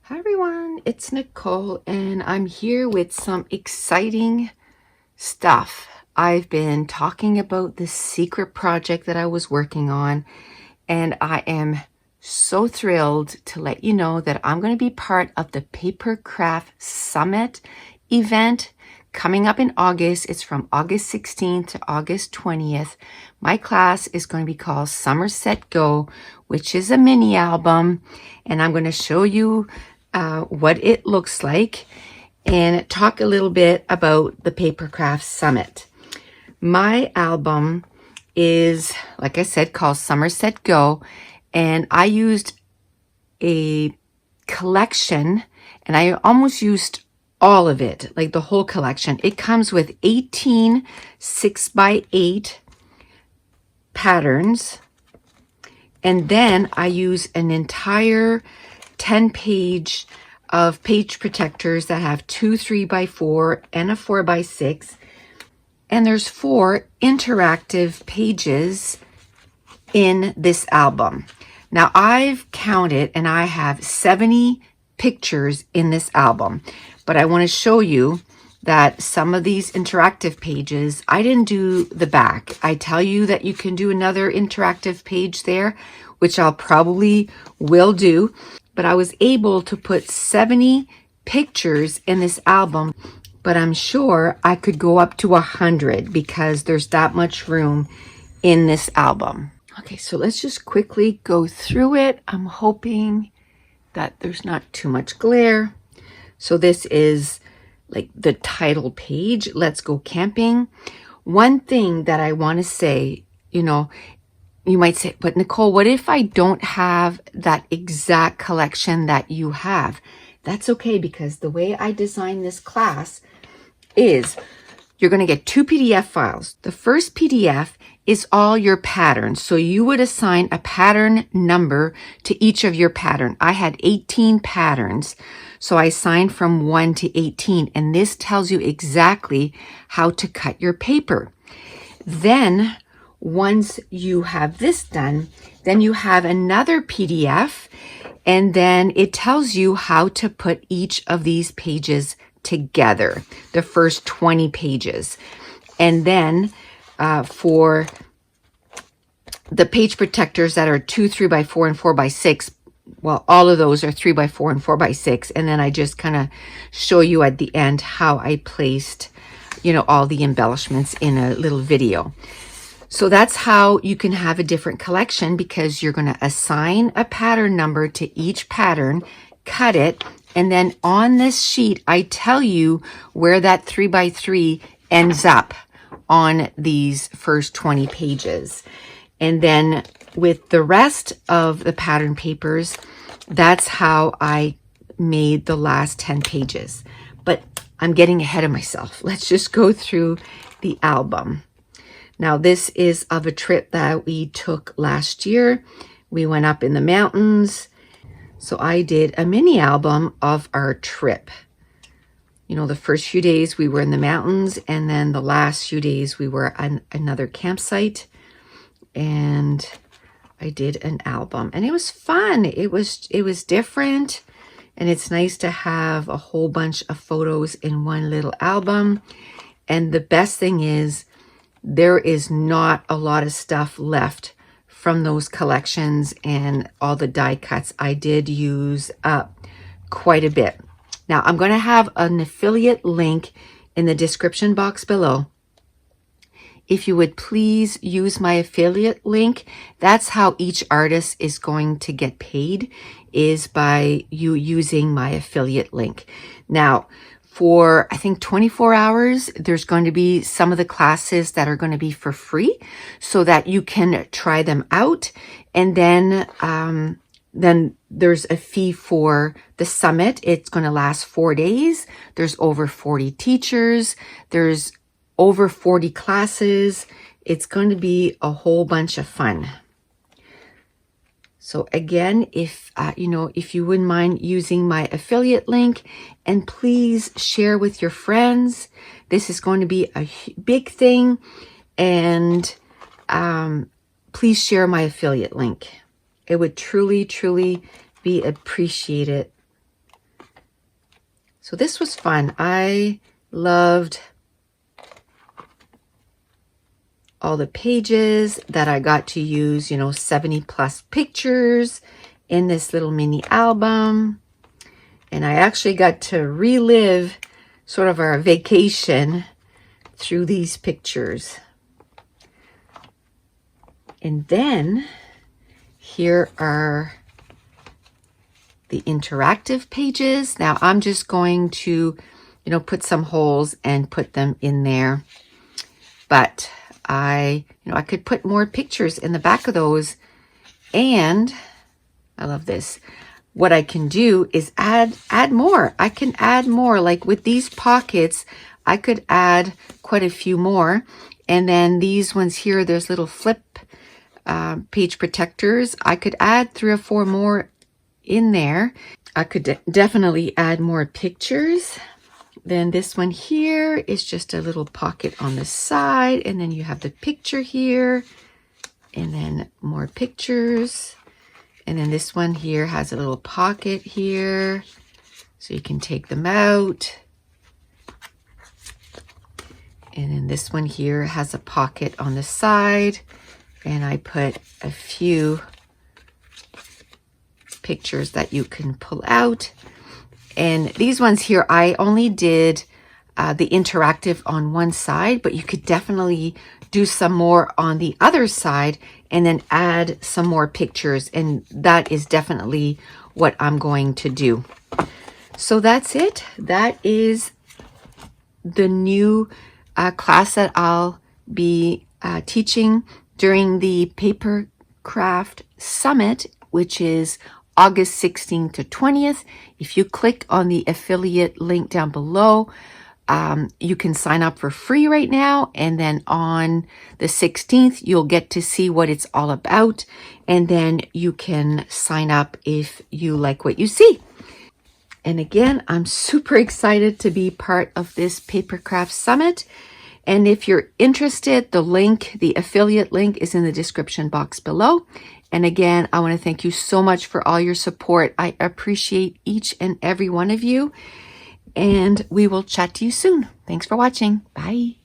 Hi everyone, it's Nicole and I'm here with some exciting stuff. I've been talking about this secret project that I was working on, and I am so thrilled to let you know that I'm going to be part of the Papercraft Summit event coming up in August. It's from August 16th to August 20th. My class is going to be called Summerset Go, which is a mini album, and I'm going to show you what it looks like and talk a little bit about the Papercraft Summit. My album is, like I said, called Summerset Go, and I used a collection, and I almost used all of it, like the whole collection. It comes with 18 6x8 patterns, and then I use an entire 10-page of page protectors that have 2 3x4 and a 4x6, and there's 4 interactive pages in this album. Now I've counted and I have 70 pictures in this album, but I want to show you that some of these interactive pages, I didn't do the back. I tell you that you can do another interactive page there, which I'll probably will do, but I was able to put 70 pictures in this album, but I'm sure I could go up to 100 because there's that much room in this album. Okay, so let's just quickly go through it. I'm hoping that there's not too much glare. So this is like the title page, Let's Go Camping. One thing that I want to say, you might say, but Nicole, what if I don't have that exact collection that you have? That's okay, because the way I designed this class is you're going to get 2 PDF files. The first PDF is all your patterns. So you would assign a pattern number to each of your pattern. I had 18 patterns, so I assigned from 1 to 18, and this tells you exactly how to cut your paper. Then once you have this done, then you have another PDF, and then it tells you how to put each of these pages together, the first 20 pages. And then for the page protectors that are 2 3x4 and 4x6, well, all of those are 3x4 and 4x6. And then I just kind of show you at the end how I placed, all the embellishments in a little video. So that's how you can have a different collection, because you're going to assign a pattern number to each pattern, cut it, and then on this sheet, I tell you where that 3x3 ends up on these first 20 pages. And then with the rest of the pattern papers, that's how I made the last 10 pages. But I'm getting ahead of myself. Let's just go through the album. Now, this is of a trip that we took last year. We went up in the mountains. So I did a mini album of our trip. The first few days we were in the mountains, and then the last few days we were on another campsite, and I did an album, and it was fun. It was different, and it's nice to have a whole bunch of photos in one little album. And the best thing is there is not a lot of stuff left from those collections and all the die cuts. I did use up quite a bit. Now I'm going to have an affiliate link in the description box below. If you would please use my affiliate link, that's how each artist is going to get paid, is by you using my affiliate link. Now, for I think 24 hours, there's going to be some of the classes that are going to be for free so that you can try them out. And then there's a fee for the summit. It's going to last 4 days. There's over 40 teachers. There's over 40 classes. It's going to be a whole bunch of fun. So again, if you wouldn't mind using my affiliate link, and please share with your friends. This is going to be a big thing, and please share my affiliate link. It would truly, truly be appreciated. So this was fun. I loved all the pages that I got to use, 70 plus pictures in this little mini album. And I actually got to relive sort of our vacation through these pictures. And then here are the interactive pages. Now I'm just going to, put some holes and put them in there. But I could put more pictures in the back of those. And I love this. What I can do is add more. I can add more. Like with these pockets, I could add quite a few more. And then these ones here, there's little flip page protectors. I could add 3 or 4 more in there. I could definitely add more pictures. Then this one here is just a little pocket on the side. And then you have the picture here. And then more pictures. And then this one here has a little pocket here. So you can take them out. And then this one here has a pocket on the side. And I put a few pictures that you can pull out. And these ones here, I only did the interactive on one side, but you could definitely do some more on the other side and then add some more pictures. And that is definitely what I'm going to do. So that's it. That is the new class that I'll be teaching during the Paper Craft Summit, which is August 16th to 20th. If you click on the affiliate link down below, you can sign up for free right now. And then on the 16th, you'll get to see what it's all about. And then you can sign up if you like what you see. And again, I'm super excited to be part of this Paper Craft Summit. And if you're interested, the affiliate link is in the description box below. And again, I want to thank you so much for all your support. I appreciate each and every one of you. And we will chat to you soon. Thanks for watching. Bye.